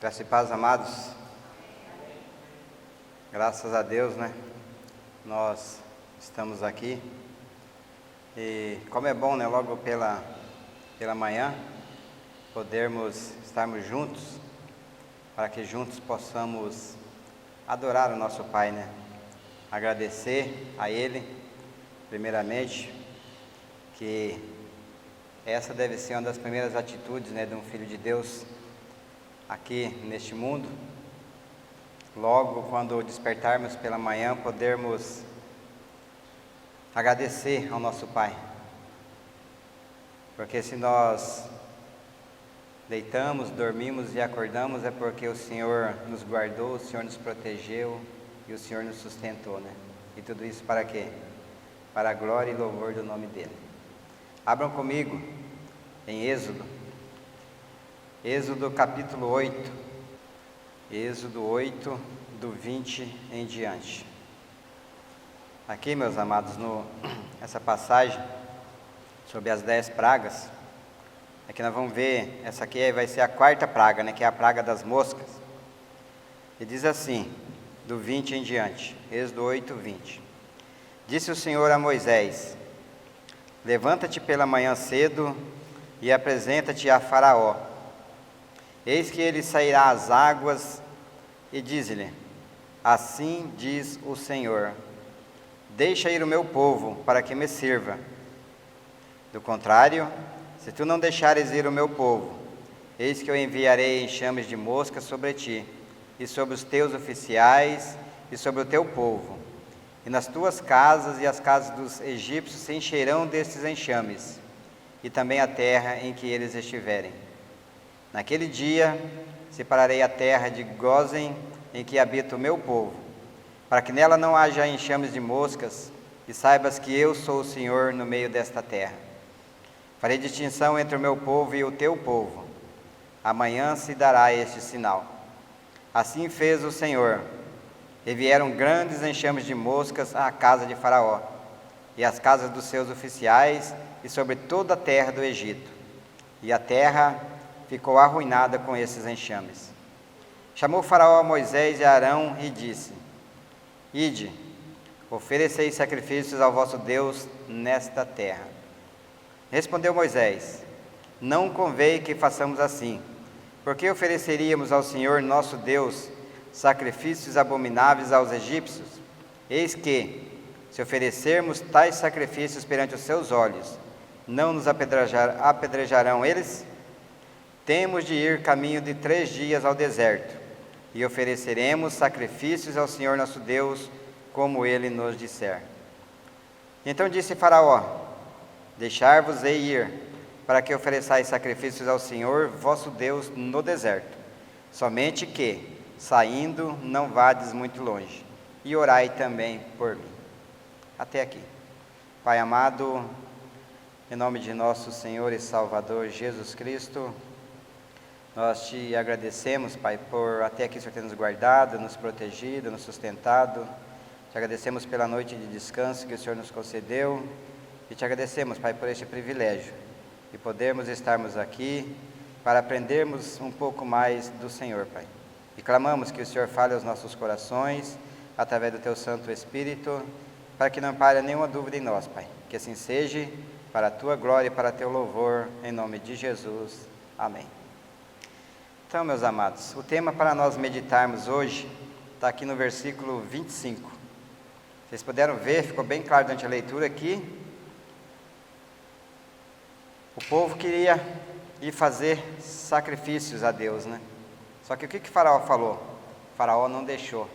Graça e paz, amados. Graças a Deus, né? Nós estamos aqui. E como é bom, né? Logo pela manhã, podermos estarmos juntos, para que juntos possamos adorar o nosso Pai, né? Agradecer a Ele, primeiramente, que essa deve ser uma das primeiras atitudes, né, de um filho de Deus aqui neste mundo. Logo quando despertarmos pela manhã, podermos agradecer ao nosso Pai, porque se nós deitamos, dormimos e acordamos, é porque o Senhor nos guardou, o Senhor nos protegeu e o Senhor nos sustentou, né? E tudo isso para quê? Para a glória e louvor do nome dEle. Abram comigo em Êxodo capítulo 8, Êxodo 8, do 20 em diante. Aqui, meus amados, essa passagem sobre as 10 pragas, aqui nós vamos ver, essa aqui vai ser a quarta praga, né, que é a praga das moscas. E diz assim, do 20 em diante, Êxodo 8, 20. Disse o Senhor a Moisés: levanta-te pela manhã cedo e apresenta-te a Faraó. Eis que ele sairá às águas, e diz-lhe: assim diz o Senhor, deixa ir o meu povo, para que me sirva. Do contrário, se tu não deixares ir o meu povo, eis que eu enviarei enxames de moscas sobre ti, e sobre os teus oficiais, e sobre o teu povo. E nas tuas casas e as casas dos egípcios se encherão destes enxames, e também a terra em que eles estiverem. Naquele dia, separarei a terra de Gósen, em que habita o meu povo, para que nela não haja enxames de moscas, e saibas que eu sou o Senhor no meio desta terra. Farei distinção entre o meu povo e o teu povo. Amanhã se dará este sinal. Assim fez o Senhor. E vieram grandes enxames de moscas à casa de Faraó, e às casas dos seus oficiais, e sobre toda a terra do Egito. E a terra ficou arruinada com esses enxames. Chamou Faraó a Moisés e a Arão e disse: ide, oferecei sacrifícios ao vosso Deus nesta terra. Respondeu Moisés: não convém que façamos assim, porque ofereceríamos ao Senhor nosso Deus sacrifícios abomináveis aos egípcios? Eis que, se oferecermos tais sacrifícios perante os seus olhos, não nos apedrejarão eles? Temos de ir caminho de 3 dias ao deserto, e ofereceremos sacrifícios ao Senhor nosso Deus, como Ele nos disser. Então disse Faraó: deixar-vos-ei ir, para que ofereçais sacrifícios ao Senhor vosso Deus no deserto. Somente que, saindo, não vades muito longe, e orai também por mim. Até aqui. Pai amado, em nome de nosso Senhor e Salvador Jesus Cristo, nós te agradecemos, Pai, por até aqui o Senhor ter nos guardado, nos protegido, nos sustentado. Te agradecemos pela noite de descanso que o Senhor nos concedeu, e te agradecemos, Pai, por este privilégio de podermos estarmos aqui para aprendermos um pouco mais do Senhor, Pai. E clamamos que o Senhor fale aos nossos corações, através do Teu Santo Espírito, para que não paire nenhuma dúvida em nós, Pai. Que assim seja, para a Tua glória e para Teu louvor, em nome de Jesus. Amém. Então, meus amados, o tema para nós meditarmos hoje está aqui no versículo 25. Vocês puderam ver, ficou bem claro durante a leitura aqui. O povo queria ir fazer sacrifícios a Deus, né? Só que o que Faraó falou? Faraó não deixou.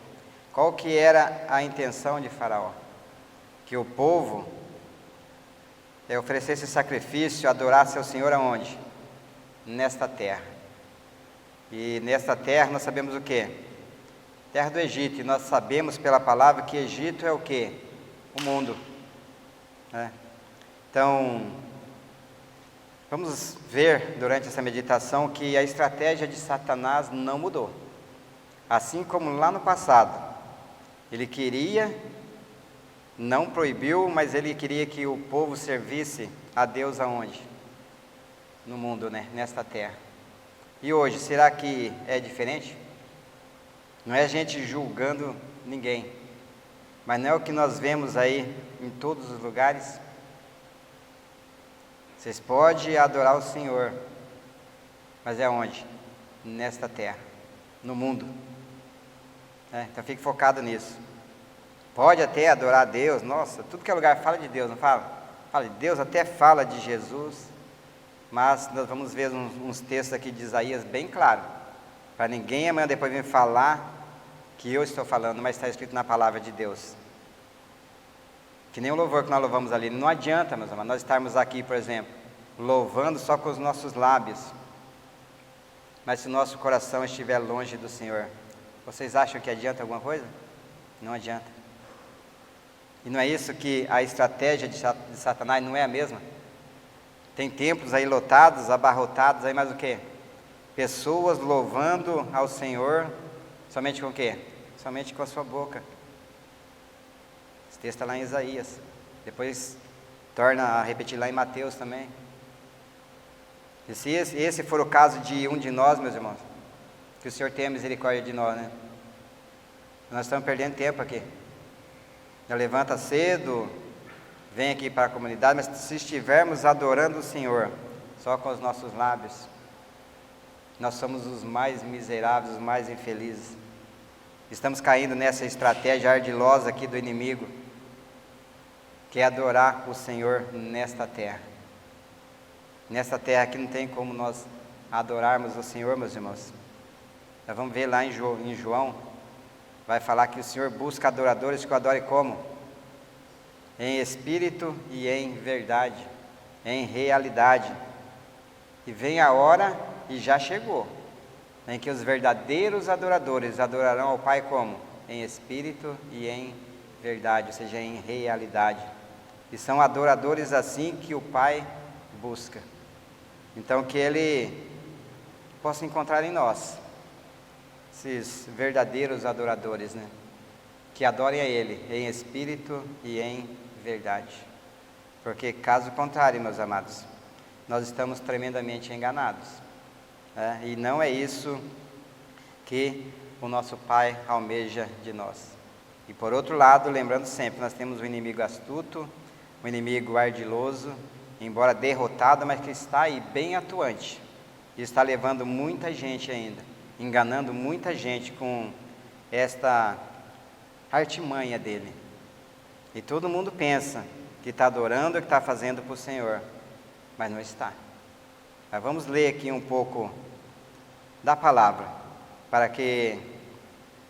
Qual que era a intenção de Faraó? Que o povo oferecesse sacrifício, adorasse ao Senhor aonde? Nesta terra. E nesta terra nós sabemos o quê? Terra do Egito. E nós sabemos pela palavra que Egito é o quê? O mundo, né? Então, vamos ver durante essa meditação que a estratégia de Satanás não mudou. Assim como lá no passado, ele queria, não proibiu, mas ele queria que o povo servisse a Deus aonde? No mundo, né? Nesta terra. E hoje, será que é diferente? Não é a gente julgando ninguém, mas não é o que nós vemos aí em todos os lugares? Vocês podem adorar o Senhor, mas é onde? Nesta terra, no mundo. Então fique focado nisso. Pode até adorar a Deus, nossa, tudo que é lugar fala de Deus, não fala? Fala de Deus, até fala de Jesus, mas nós vamos ver uns textos aqui de Isaías bem claro, para ninguém amanhã depois vir falar que eu estou falando, mas está escrito na palavra de Deus. Que nem o louvor que nós louvamos ali, não adianta, meus amados, nós estarmos aqui, por exemplo, louvando só com os nossos lábios, mas se o nosso coração estiver longe do Senhor, vocês acham que adianta alguma coisa? Não adianta. E não é isso que a estratégia de Satanás não é a mesma? Tem templos aí lotados, abarrotados, aí mais o quê? Pessoas louvando ao Senhor, somente com o quê? Somente com a sua boca. Esse texto está lá em Isaías, depois torna a repetir lá em Mateus também. E se esse for o caso de um de nós, meus irmãos, que o Senhor tenha misericórdia de nós, né? Nós estamos perdendo tempo aqui. Já levanta cedo, vem aqui para a comunidade, mas se estivermos adorando o Senhor, só com os nossos lábios, nós somos os mais miseráveis, os mais infelizes. Estamos caindo nessa estratégia ardilosa aqui do inimigo, que é adorar o Senhor nesta terra. Nesta terra aqui não tem como nós adorarmos o Senhor, meus irmãos. Nós vamos ver lá em João, vai falar que o Senhor busca adoradores que o adorem como? Em espírito e em verdade, em realidade. E vem a hora, e já chegou, em que os verdadeiros adoradores adorarão ao Pai como? Em espírito e em verdade, ou seja, em realidade. E são adoradores assim que o Pai busca. Então que Ele possa encontrar em nós esses verdadeiros adoradores, né? Que adorem a Ele em espírito e em verdade. Porque caso contrário, meus amados, nós estamos tremendamente enganados. E não é isso que o nosso Pai almeja de nós. E por outro lado, lembrando sempre, nós temos um inimigo astuto, um inimigo ardiloso, embora derrotado, mas que está aí bem atuante. E está levando muita gente ainda, enganando muita gente com esta artimanha dele. E todo mundo pensa que está adorando, que está fazendo para o Senhor, mas não está. Mas vamos ler aqui um pouco da palavra, para que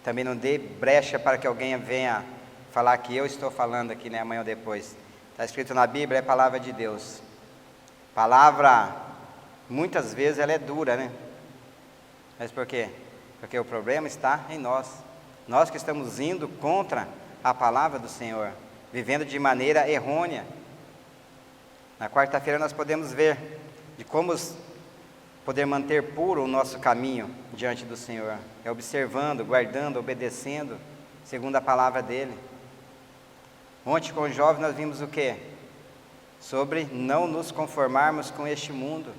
também não dê brecha para que alguém venha falar que eu estou falando aqui, né, amanhã ou depois. Está escrito na Bíblia, é palavra de Deus. Palavra, muitas vezes ela é dura, né? Mas por quê? Porque o problema está em nós. Nós que estamos indo contra a palavra do Senhor, vivendo de maneira errônea. Na quarta-feira nós podemos ver de como poder manter puro o nosso caminho diante do Senhor. É observando, guardando, obedecendo, segundo a palavra dEle. Ontem com os jovens nós vimos o quê? Sobre não nos conformarmos com este mundo.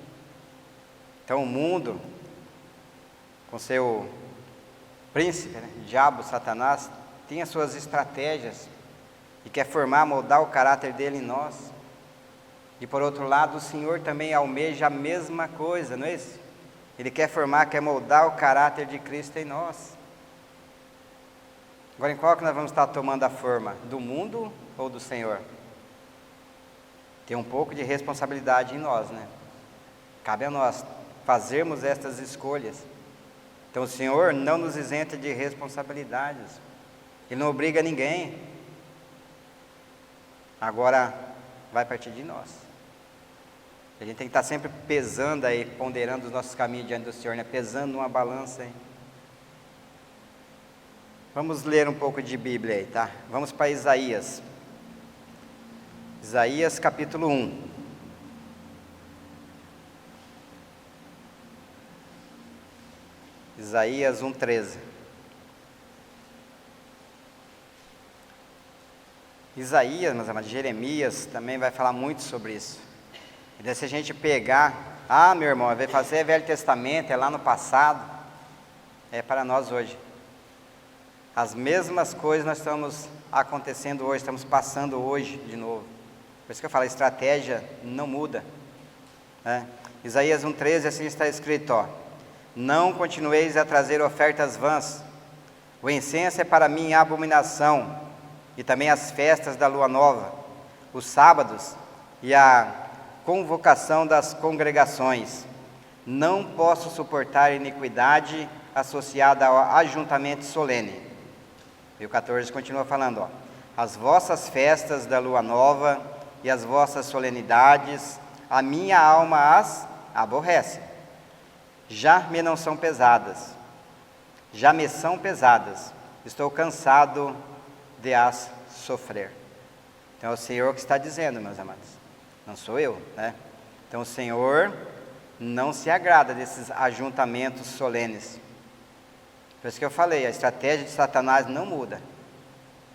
Então o mundo, com seu príncipe, né, diabo, Satanás, tem as suas estratégias e quer formar, moldar o caráter dele em nós. E por outro lado, o Senhor também almeja a mesma coisa, não é isso? Ele quer formar, quer moldar o caráter de Cristo em nós. Agora, em qual que nós vamos estar tomando a forma? Do mundo ou do Senhor? Tem um pouco de responsabilidade em nós, né? Cabe a nós fazermos estas escolhas. Então o Senhor não nos isenta de responsabilidades. Ele não obriga ninguém. Agora vai partir de nós. A gente tem que estar sempre pesando aí, ponderando os nossos caminhos diante do Senhor, né? Pesando numa balança aí. Vamos ler um pouco de Bíblia aí, tá? Vamos para Isaías. Isaías capítulo 1. Isaías 1:13. Isaías, meus amados, Jeremias também vai falar muito sobre isso. E daí, se a gente pegar Ah, meu irmão, vai fazer Velho Testamento, é lá no passado. É para nós hoje. As mesmas coisas nós estamos acontecendo hoje, estamos passando hoje de novo. Por isso que eu falo, a estratégia não muda. Isaías 1,13, assim está escrito, ó: não continueis a trazer ofertas vãs, o incenso é para mim abominação, e também as festas da lua nova, os sábados e a convocação das congregações. Não posso suportar iniquidade associada ao ajuntamento solene. E o 14 continua falando, ó: as vossas festas da lua nova e as vossas solenidades, a minha alma as aborrece. Já me são pesadas. Estou cansado de as sofrer. Então é o Senhor que está dizendo, meus amados. Não sou eu, né? Então o Senhor não se agrada desses ajuntamentos solenes. Por isso que eu falei, a estratégia de Satanás não muda.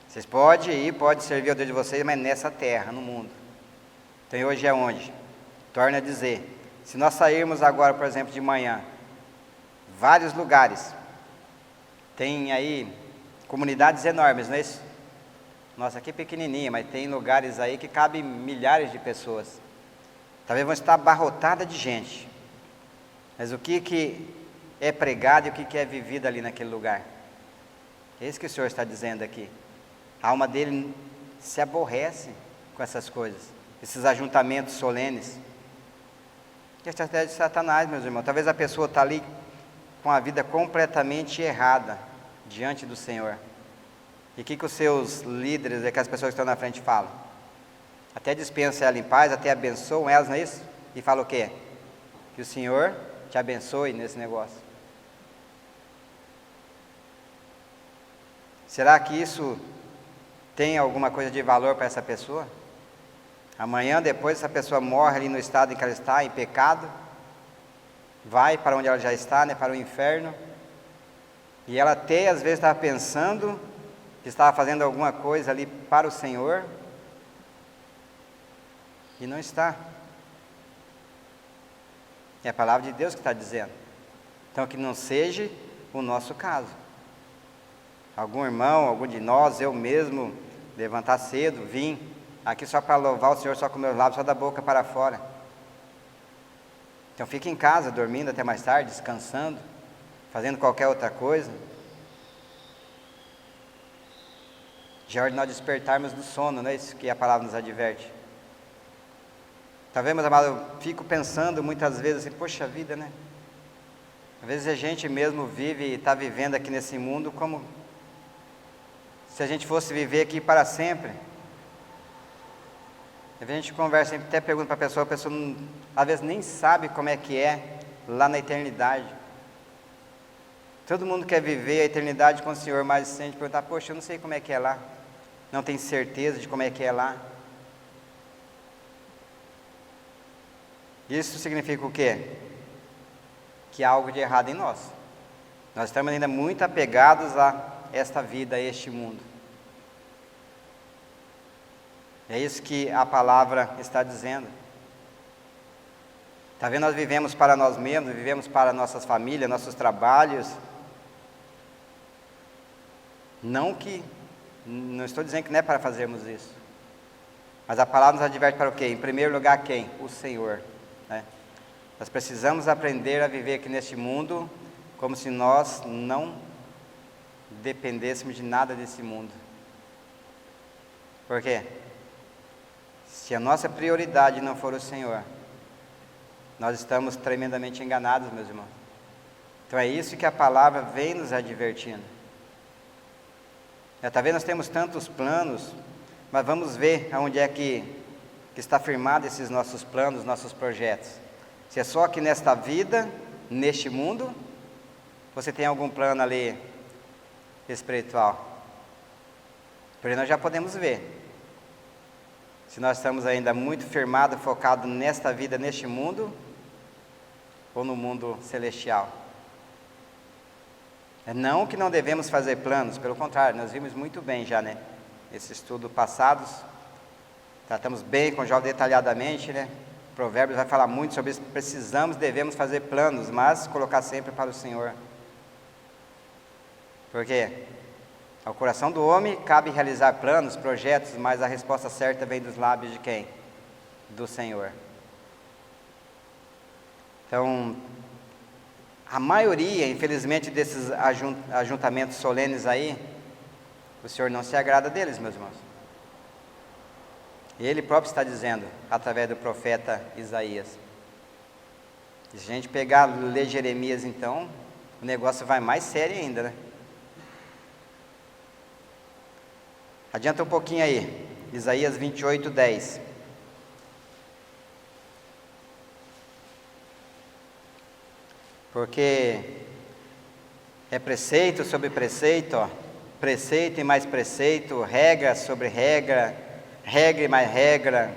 Vocês podem servir ao Deus de vocês, mas nessa terra, no mundo. Então hoje é onde? Torna a dizer, se nós sairmos agora, por exemplo, de manhã, vários lugares, tem aí comunidades enormes, não é isso? Nossa, aqui é pequenininha, mas tem lugares aí que cabem milhares de pessoas. Talvez vão estar abarrotadas de gente. Mas o que é pregado e o que é vivido ali naquele lugar? É isso que o Senhor está dizendo aqui. A alma dele se aborrece com essas coisas, esses ajuntamentos solenes. Que é a estratégia de Satanás, meus irmãos. Talvez a pessoa está ali com a vida completamente errada diante do Senhor. E o que os seus líderes, aquelas pessoas que estão na frente, falam? Até dispensa ela em paz, até abençoam elas, não é isso? E fala o quê? Que o Senhor te abençoe nesse negócio. Será que isso tem alguma coisa de valor para essa pessoa? Amanhã, depois, essa pessoa morre ali no estado em que ela está, em pecado, vai para onde ela já está, né, para o inferno, e ela até às vezes estava pensando que estava fazendo alguma coisa ali para o Senhor, e não está. É a palavra de Deus que está dizendo. Então que não seja o nosso caso. Algum irmão, algum de nós, eu mesmo, levantar cedo, vim aqui só para louvar o Senhor, só com meus lábios, só da boca para fora. Então fique em casa, dormindo até mais tarde, descansando, fazendo qualquer outra coisa. Já é hora de nós despertarmos do sono, não é isso que a palavra nos adverte. Tá vendo, meus amados, eu fico pensando muitas vezes assim, poxa vida, né? Às vezes a gente mesmo vive e está vivendo aqui nesse mundo como se a gente fosse viver aqui para sempre. Às vezes a gente conversa, até pergunta para a pessoa não, às vezes nem sabe como é que é lá na eternidade. Todo mundo quer viver a eternidade com o Senhor, mas se a gente perguntar, poxa, eu não sei como é que é lá, não tenho certeza de como é que é lá. Isso significa o quê? Que há algo de errado em nós. Nós estamos ainda muito apegados a esta vida, a este mundo. É isso que a palavra está dizendo. Está vendo? Nós vivemos para nós mesmos, vivemos para nossas famílias, nossos trabalhos. Não estou dizendo que não é para fazermos isso. Mas a palavra nos adverte para o quê? Em primeiro lugar, quem? O Senhor. Nós precisamos aprender a viver aqui neste mundo como se nós não dependêssemos de nada desse mundo. Por quê? Se a nossa prioridade não for o Senhor, nós estamos tremendamente enganados, meus irmãos. Então é isso que a palavra vem nos advertindo. Está vendo? Nós temos tantos planos, mas vamos ver aonde é que está firmado esses nossos planos, nossos projetos. Se é só aqui nesta vida, neste mundo, você tem algum plano ali espiritual? Porque nós já podemos ver. Se nós estamos ainda muito firmados, focados nesta vida, neste mundo, ou no mundo celestial. É não que não devemos fazer planos, pelo contrário, nós vimos muito bem já, né? Esse estudo passados, tratamos bem com Jó detalhadamente, né? Provérbios vai falar muito sobre isso. Devemos fazer planos, mas colocar sempre para o Senhor. Por quê? Ao coração do homem cabe realizar planos, projetos, mas a resposta certa vem dos lábios de quem? Do Senhor. Então, a maioria, infelizmente, desses ajuntamentos solenes aí, o Senhor não se agrada deles, meus irmãos. Ele próprio está dizendo, através do profeta Isaías. Se a gente pegar, ler Jeremias, então, o negócio vai mais sério ainda, né? Adianta um pouquinho aí, Isaías 28, 10. Porque é preceito sobre preceito, ó, preceito e mais preceito, regra sobre regra, regra e mais regra,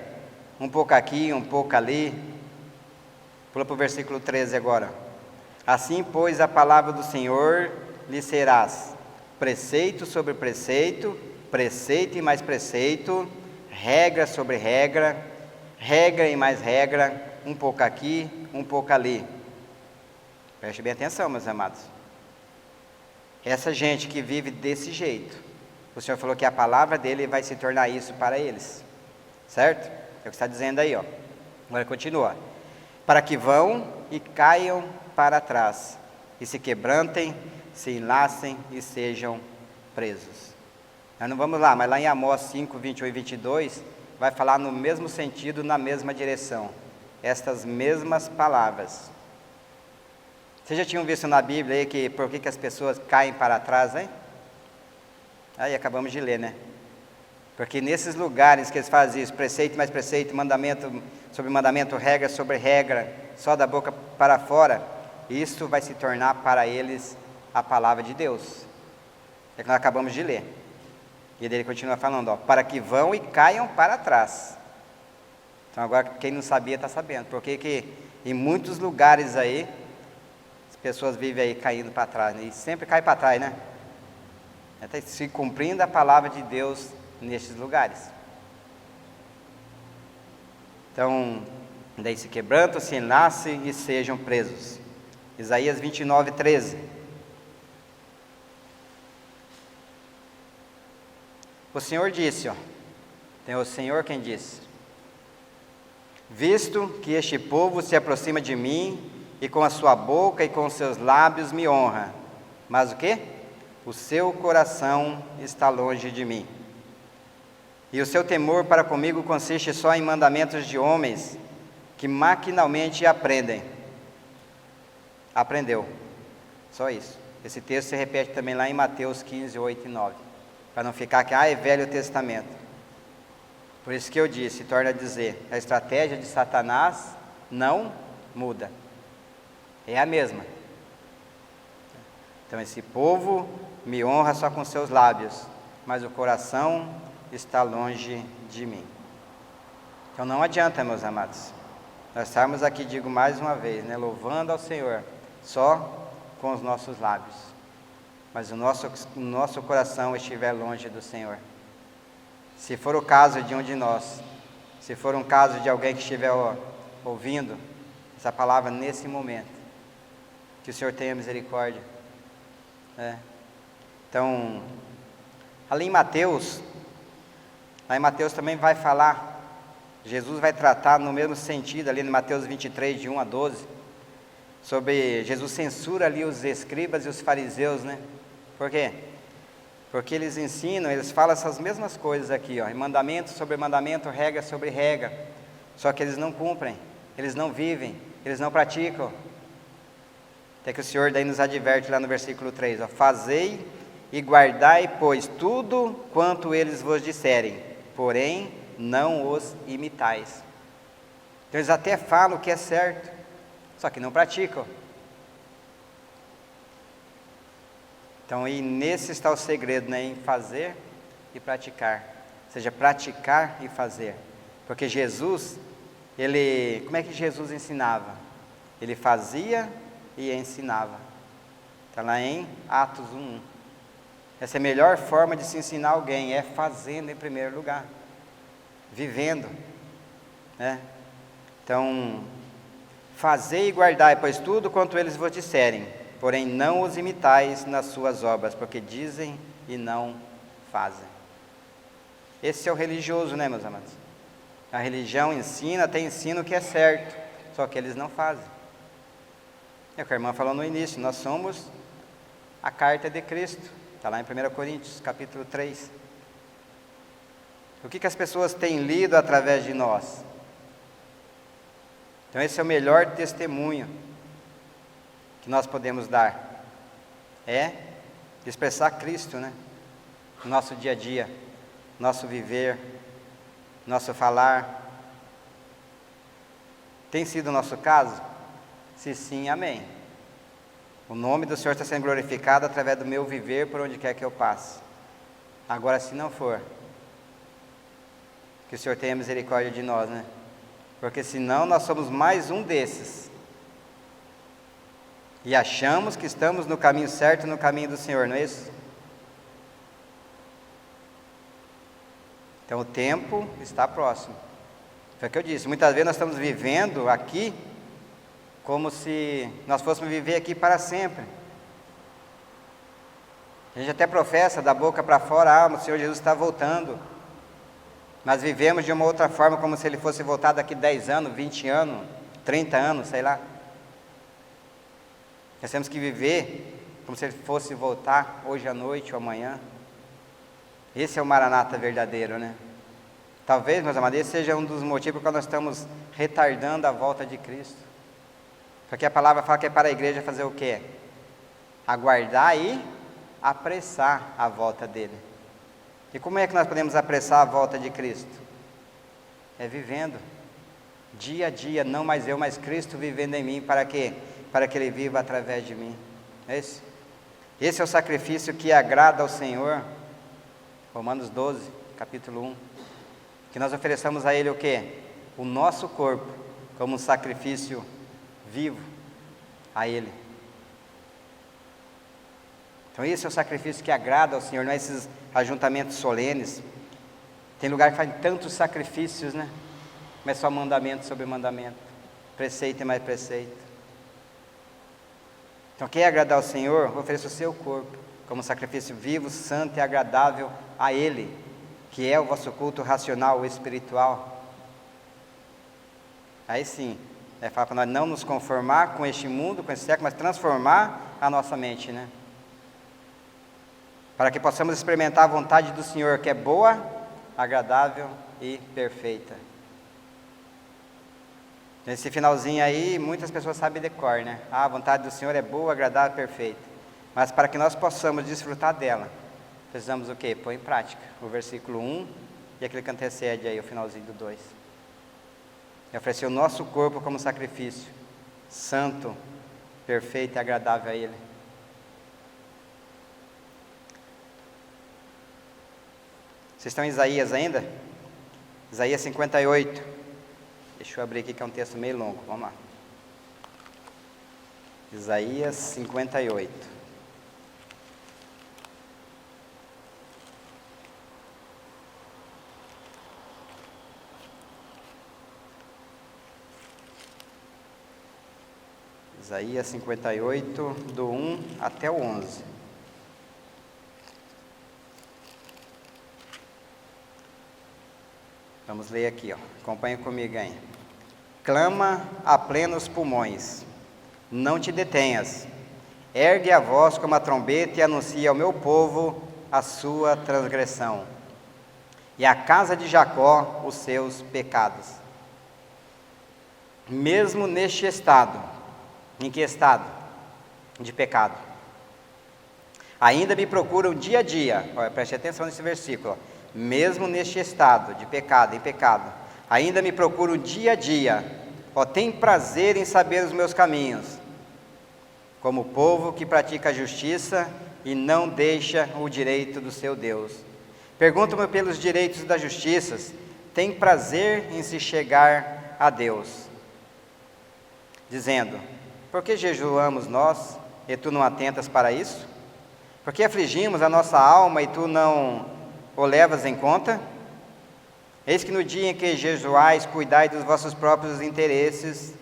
um pouco aqui, um pouco ali. Pula para o versículo 13 agora. Assim, pois, a palavra do Senhor lhe serás preceito sobre preceito, preceito e mais preceito, regra sobre regra, regra e mais regra, um pouco aqui, um pouco ali. Preste bem atenção, meus amados. Essa gente que vive desse jeito, o Senhor falou que a palavra dele vai se tornar isso para eles, certo? É o que está dizendo aí, ó. Agora continua. Para que vão e caiam para trás, e se quebrantem, se enlacem e sejam presos. Nós não vamos lá, mas lá em Amós 5, 21 e 22, vai falar no mesmo sentido, na mesma direção. Estas mesmas palavras. Vocês já tinham visto na Bíblia aí que por que as pessoas caem para trás, hein? Aí acabamos de ler, né? Porque nesses lugares que eles fazem isso, preceito mais preceito, mandamento sobre mandamento, regra sobre regra, só da boca para fora, isso vai se tornar para eles a palavra de Deus. É que nós acabamos de ler. E ele continua falando, ó, para que vão e caiam para trás. Então agora quem não sabia está sabendo. Porque que em muitos lugares aí, as pessoas vivem aí caindo para trás, né? E sempre cai para trás, né? Até se cumprindo a palavra de Deus nestes lugares. Então, daí se quebrantam, se enlacem e sejam presos. Isaías 29, 13. O Senhor disse, ó, tem o Senhor quem disse: visto que este povo se aproxima de mim, e com a sua boca e com os seus lábios me honra, mas o quê? O seu coração está longe de mim. E o seu temor para comigo consiste só em mandamentos de homens, que maquinalmente aprendem. Aprendeu. Só isso. Esse texto se repete também lá em Mateus 15, 8 e 9. Para não ficar que, é Velho Testamento. Por isso que eu disse, torna a dizer, a estratégia de Satanás não muda. É a mesma. Então esse povo me honra só com seus lábios, mas o coração está longe de mim. Então não adianta, meus amados, nós estarmos aqui, digo mais uma vez, né, louvando ao Senhor, só com os nossos lábios, mas o nosso coração estiver longe do Senhor. Se for o caso de um de nós, se for um caso de alguém que estiver ouvindo essa palavra nesse momento, que o Senhor tenha misericórdia. Então, ali em Mateus, lá em Mateus também vai falar, Jesus vai tratar no mesmo sentido, ali em Mateus 23, de 1 a 12, sobre Jesus censura ali os escribas e os fariseus, né? Por quê? Porque eles ensinam, eles falam essas mesmas coisas aqui, ó, mandamento sobre mandamento, regra sobre regra, só que eles não cumprem, eles não vivem, eles não praticam. Até que o Senhor daí nos adverte lá no versículo 3, ó, fazei e guardai, pois, tudo quanto eles vos disserem, porém não os imitais. Então eles até falam que é certo, só que não praticam. Então, e nesse está o segredo, né, em fazer e praticar. Ou seja, praticar e fazer. Porque Jesus, como é que Jesus ensinava? Ele fazia e ensinava. Está lá em Atos 1:1. Essa é a melhor forma de se ensinar alguém, é fazendo em primeiro lugar. Vivendo, né? Então, fazei e guardai, pois tudo quanto eles vos disserem, porém não os imitais nas suas obras, porque dizem e não fazem. Esse é o religioso, né, meus amados? A religião ensina, até ensina o que é certo, só que eles não fazem. É o que a irmã falou no início, nós somos a carta de Cristo, está lá em 1 Coríntios, capítulo 3. O que as pessoas têm lido através de nós? Então esse é o melhor testemunho que nós podemos dar, é expressar Cristo, né? No nosso dia a dia, nosso viver, nosso falar. Tem sido o nosso caso? Se sim, amém. O nome do Senhor está sendo glorificado através do meu viver por onde quer que eu passe. Agora, se não for, que o Senhor tenha misericórdia de nós, né? Porque senão nós somos mais um desses. E achamos que estamos no caminho certo, no caminho do Senhor, não é isso? Então o tempo está próximo. Foi o que eu disse, muitas vezes nós estamos vivendo aqui como se nós fôssemos viver aqui para sempre. A gente até professa da boca para fora, o Senhor Jesus está voltando. Mas vivemos de uma outra forma, como se Ele fosse voltar daqui 10 anos, 20 anos, 30 anos, sei lá. Nós temos que viver como se Ele fosse voltar hoje à noite ou amanhã. Esse é o Maranata verdadeiro, né? Talvez, meus amados, esse seja um dos motivos porque nós estamos retardando a volta de Cristo. Porque a palavra fala que é para a igreja fazer o quê? Aguardar e apressar a volta dele. E como é que nós podemos apressar a volta de Cristo? É vivendo, dia a dia, não mais eu, mas Cristo vivendo em mim, para quê? Para que Ele viva através de mim. Esse é o sacrifício que agrada ao Senhor. Romanos 12, capítulo 1. Que nós ofereçamos a Ele o quê? O nosso corpo, como um sacrifício vivo a Ele. Então esse é o sacrifício que agrada ao Senhor, não é esses ajuntamentos solenes. Tem lugar que faz tantos sacrifícios, né? Mas só mandamento sobre mandamento, preceito e mais preceito. Então quem agradar ao Senhor, ofereça o seu corpo como sacrifício vivo, santo e agradável a Ele, que é o vosso culto racional, espiritual. Aí sim, falar para nós não nos conformar com este mundo, com esse século, mas transformar a nossa mente, né? Para que possamos experimentar a vontade do Senhor, que é boa, agradável e perfeita. Nesse finalzinho aí, muitas pessoas sabem de cor, né? A vontade do Senhor é boa, agradável e perfeita. Mas para que nós possamos desfrutar dela, precisamos o quê? Pôr em prática o versículo 1 e aquele que antecede aí, o finalzinho do 2. E oferecer o nosso corpo como sacrifício, santo, perfeito e agradável a Ele. Vocês estão em Isaías ainda? Isaías 58. Deixa eu abrir aqui que é um texto meio longo, vamos lá. Isaías 58. Isaías 58, do 1 até o 11. Vamos ler aqui, acompanhe comigo aí. Clama a plenos pulmões, não te detenhas, ergue a voz como a trombeta e anuncia ao meu povo a sua transgressão, e à casa de Jacó os seus pecados. Mesmo neste estado, em que estado? De pecado. Ainda me procuram dia a dia, preste atenção nesse versículo, mesmo neste estado de pecado, em pecado, ainda me procuram dia a dia, tem prazer em saber os meus caminhos, como o povo que pratica a justiça e não deixa o direito do seu Deus. Pergunto-me pelos direitos da justiça, tem prazer em se chegar a Deus, dizendo, por que jejuamos nós, e tu não atentas para isso? Por que afligimos a nossa alma, e tu não o levas em conta? Eis que no dia em que jejuais, cuidai dos vossos próprios interesses,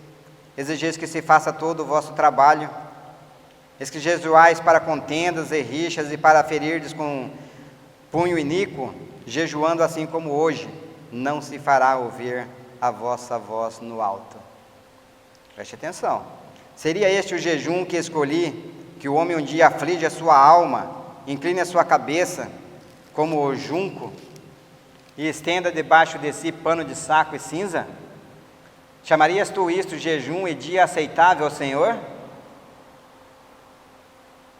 exigeis que se faça todo o vosso trabalho. Eis que jejuais para contendas e rixas e para ferirdes com punho iníquo, jejuando assim como hoje, não se fará ouvir a vossa voz no alto. Preste atenção. Seria este o jejum que escolhi, que o homem um dia aflige a sua alma, incline a sua cabeça, como o junco, e estenda debaixo de si pano de saco e cinza? Chamarias tu isto jejum e dia aceitável ao Senhor?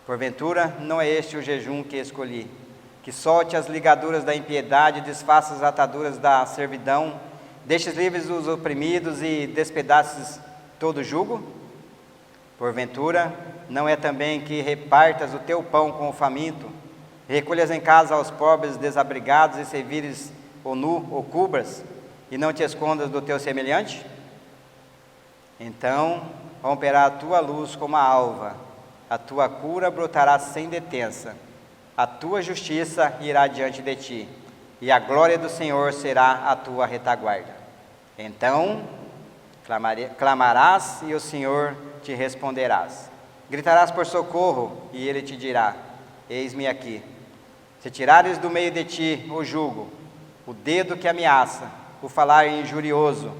Porventura, não é este o jejum que escolhi, que solte as ligaduras da impiedade, desfaça as ataduras da servidão, deixes livres os oprimidos e despedaces todo jugo? Porventura, não é também que repartas o teu pão com o faminto, recolhas em casa aos pobres desabrigados e servires ou nu ou cubras, e não te escondas do teu semelhante? Então romperá a tua luz como a alva, a tua cura brotará sem detença, a tua justiça irá diante de ti, e a glória do Senhor será a tua retaguarda. Então clamarás e o Senhor te responderás. Gritarás por socorro e ele te dirá: eis-me aqui. Se tirares do meio de ti o jugo, o dedo que ameaça, o falar injurioso,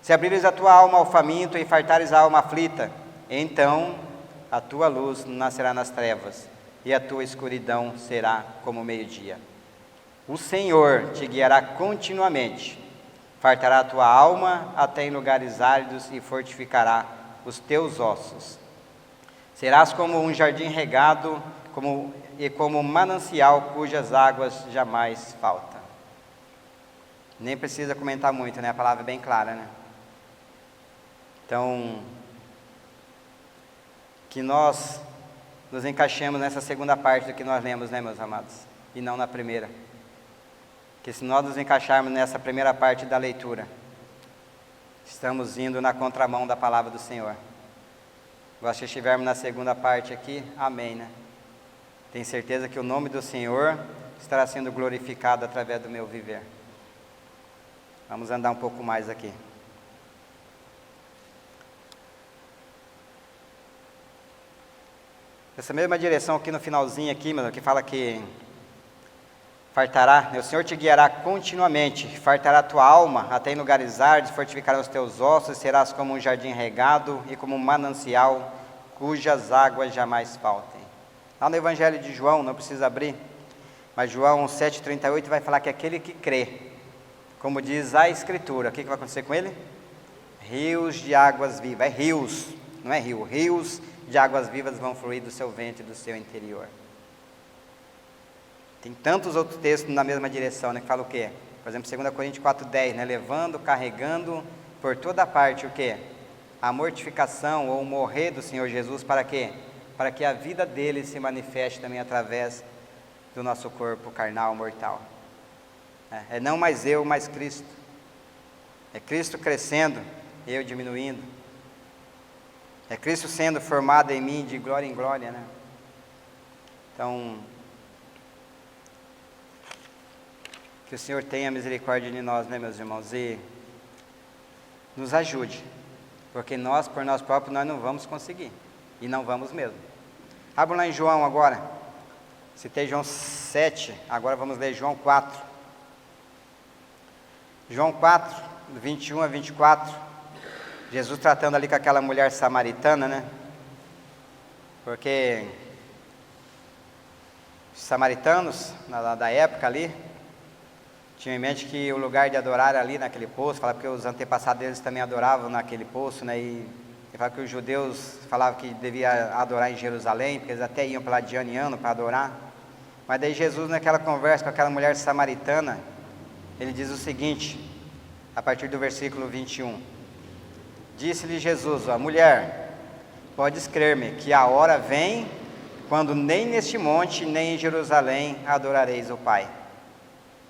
se abrires a tua alma ao faminto e fartares a alma aflita, então a tua luz nascerá nas trevas, e a tua escuridão será como o meio-dia. O Senhor te guiará continuamente, fartará a tua alma até em lugares áridos e fortificará os teus ossos. Serás como um jardim regado como um manancial cujas águas jamais faltam. Nem precisa comentar muito, né? A palavra é bem clara, né? Então, que nós nos encaixemos nessa segunda parte do que nós lemos, né, meus amados? E não na primeira. Que se nós nos encaixarmos nessa primeira parte da leitura, estamos indo na contramão da palavra do Senhor. Agora, se estivermos na segunda parte aqui, amém, né? Tenho certeza que o nome do Senhor estará sendo glorificado através do meu viver. Vamos andar um pouco mais aqui. Essa mesma direção aqui no finalzinho aqui, que fala que fartará, o Senhor te guiará continuamente, fartará a tua alma até em lugares áridos, fortificará os teus ossos, serás como um jardim regado e como um manancial cujas águas jamais faltem. Lá no Evangelho de João, não precisa abrir, mas João 7,38 vai falar que aquele que crê, como diz a Escritura, o que vai acontecer com ele? Rios de águas vivas, é rios, não é rio, rios de águas vivas vão fluir do seu ventre e do seu interior. Tem tantos outros textos na mesma direção, né, que fala o quê? Por exemplo, 2 Coríntios 4,10, né, levando, carregando por toda parte o quê? A mortificação ou morrer do Senhor Jesus, para quê? Para que a vida dele se manifeste também através do nosso corpo carnal, mortal. É não mais eu, mas Cristo. É Cristo crescendo, eu diminuindo. É Cristo sendo formado em mim de glória em glória, né? Então, que o Senhor tenha misericórdia de nós, né, meus irmãos, e nos ajude, porque nós, por nós próprios, nós não vamos conseguir, e não vamos mesmo. Abra lá em João agora, citei João 7, agora vamos ler João 4. João 4, 21 a 24, Jesus tratando ali com aquela mulher samaritana, né? Porque os samaritanos, da época ali, tinham em mente que o lugar de adorar era ali naquele poço, falava porque os antepassados deles também adoravam naquele poço, né? E falava que os judeus falavam que devia adorar em Jerusalém, porque eles até iam para lá de ano em ano para adorar. Mas daí Jesus, naquela conversa com aquela mulher samaritana, ele diz o seguinte, a partir do versículo 21. Disse-lhe Jesus, mulher, podes crer-me que a hora vem, quando nem neste monte, nem em Jerusalém adorareis o Pai.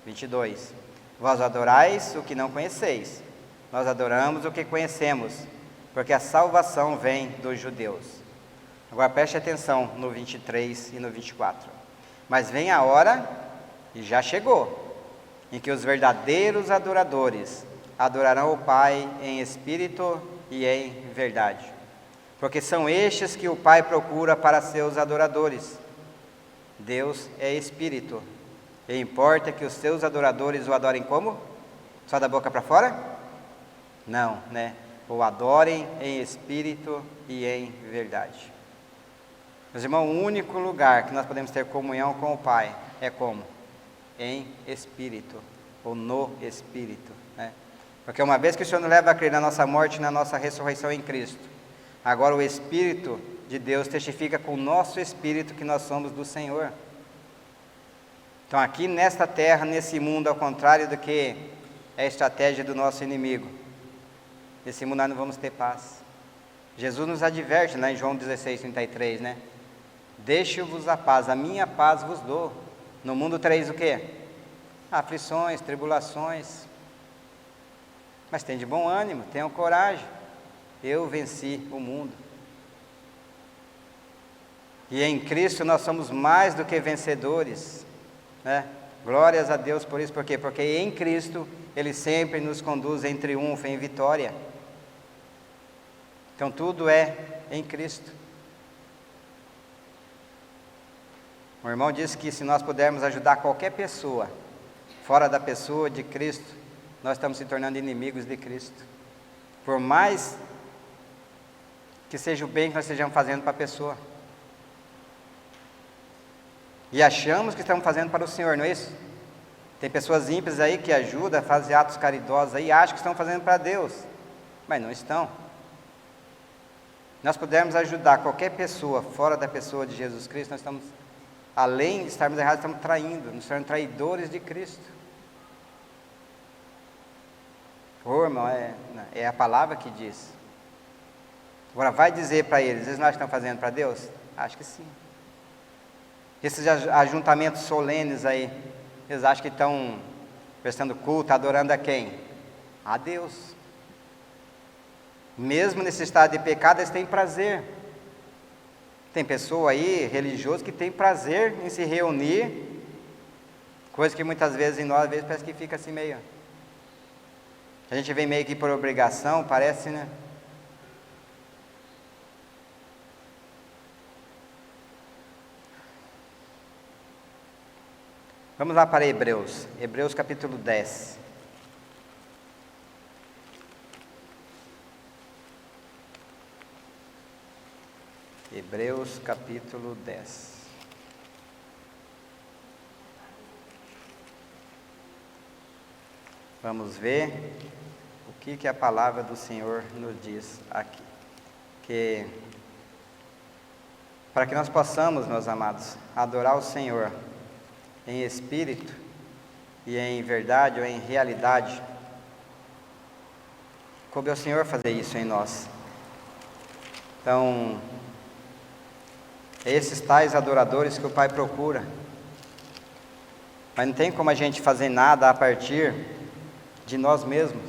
22. Vós adorais o que não conheceis, nós adoramos o que conhecemos, porque a salvação vem dos judeus. Agora preste atenção no 23 e no 24. Mas vem a hora, e já chegou, em que os verdadeiros adoradores adorarão o Pai em espírito e em verdade. Porque são estes que o Pai procura para seus adoradores. Deus é espírito, e importa que os seus adoradores o adorem como? Só da boca para fora? Não, né? O adorem em espírito e em verdade. Meus irmãos, o único lugar que nós podemos ter comunhão com o Pai é como? Em espírito, ou no espírito, né? Porque uma vez que o Senhor nos leva a crer na nossa morte e na nossa ressurreição em Cristo, agora o Espírito de Deus testifica com o nosso espírito que nós somos do Senhor. Então aqui nesta terra, nesse mundo, ao contrário do que é a estratégia do nosso inimigo, nesse mundo nós não vamos ter paz. Jesus nos adverte, em João 16:33, né? Deixo-vos a paz, a minha paz vos dou. No mundo tereis o quê? Aflições, tribulações. Mas tem de bom ânimo, tenham coragem. Eu venci o mundo. E em Cristo nós somos mais do que vencedores, né? Glórias a Deus por isso. Por quê? Porque em Cristo Ele sempre nos conduz em triunfo, em vitória. Então tudo é em Cristo. O irmão disse que se nós pudermos ajudar qualquer pessoa fora da pessoa de Cristo, nós estamos se tornando inimigos de Cristo. Por mais que seja o bem que nós estejamos fazendo para a pessoa. E achamos que estamos fazendo para o Senhor, não é isso? Tem pessoas ímpias aí que ajudam a fazer atos caridosos aí e acham que estão fazendo para Deus, mas não estão. Nós pudermos ajudar qualquer pessoa fora da pessoa de Jesus Cristo, nós estamos, além de estarmos errados, estamos traindo, nos tornando traidores de Cristo. Irmão, é a palavra que diz. Agora vai dizer para eles, eles não acham que estão fazendo para Deus? Acho que sim. Esses ajuntamentos solenes aí, eles acham que estão prestando culto, adorando a quem? A Deus. Mesmo nesse estado de pecado, eles têm prazer. Tem pessoa aí, religioso, que tem prazer em se reunir, coisa que muitas vezes em nós, às vezes parece que fica assim meio... A gente vem meio que por obrigação, parece, né? Vamos lá para Hebreus. Hebreus capítulo 10. Hebreus capítulo 10. Vamos ver o que a palavra do Senhor nos diz aqui. Que para que nós possamos, meus amados, adorar o Senhor em espírito e em verdade ou em realidade, coube ao Senhor fazer isso em nós. Então, esses tais adoradores que o Pai procura. Mas não tem como a gente fazer nada a partir de nós mesmos.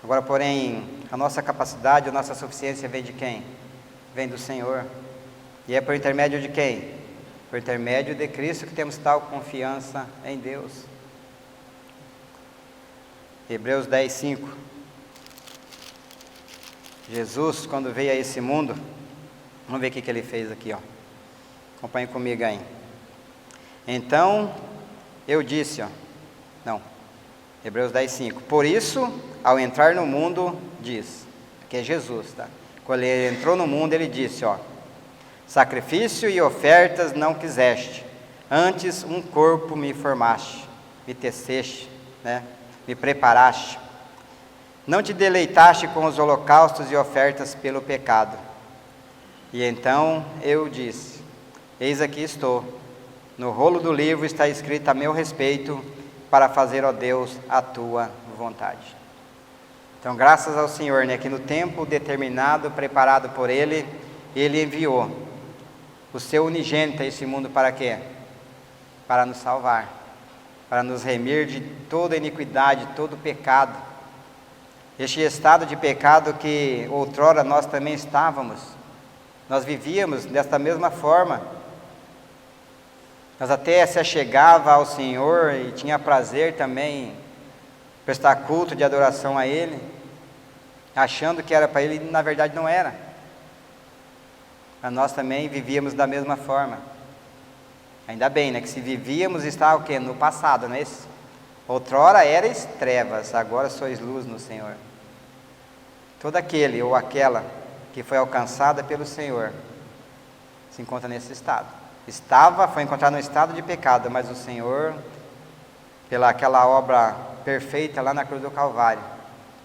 Agora, porém, a nossa capacidade, a nossa suficiência vem de quem? Vem do Senhor. E é por intermédio de quem? Por intermédio de Cristo que temos tal confiança em Deus. Hebreus 10, 5. Jesus, quando veio a esse mundo, vamos ver o que ele fez aqui, ó. Acompanhe comigo aí. Então, eu disse, Hebreus 10, 5. Por isso, ao entrar no mundo, diz, que é Jesus, tá? Quando ele entrou no mundo, ele disse, sacrifício e ofertas não quiseste, antes um corpo me formaste, me teceste, né? Me preparaste. Não te deleitaste com os holocaustos e ofertas pelo pecado. E então eu disse, eis aqui estou, no rolo do livro está escrito a meu respeito, para fazer, ó Deus, a tua vontade. Então, graças ao Senhor, né, que no tempo determinado, preparado por Ele, Ele enviou o seu unigênito a esse mundo para quê? Para nos salvar, para nos remir de toda iniquidade, todo pecado. Este estado de pecado que outrora nós também estávamos, nós vivíamos desta mesma forma. Nós até se achegava ao Senhor e tinha prazer também em prestar culto de adoração a Ele, achando que era para Ele e na verdade não era. Mas nós também vivíamos da mesma forma. Ainda bem, né? Que se vivíamos está o quê? No passado, não é isso? Outrora erais trevas, agora sois luz no Senhor. Todo aquele ou aquela que foi alcançada pelo Senhor se encontra nesse estado. Foi encontrado no estado de pecado, mas o Senhor, pela aquela obra perfeita lá na cruz do Calvário,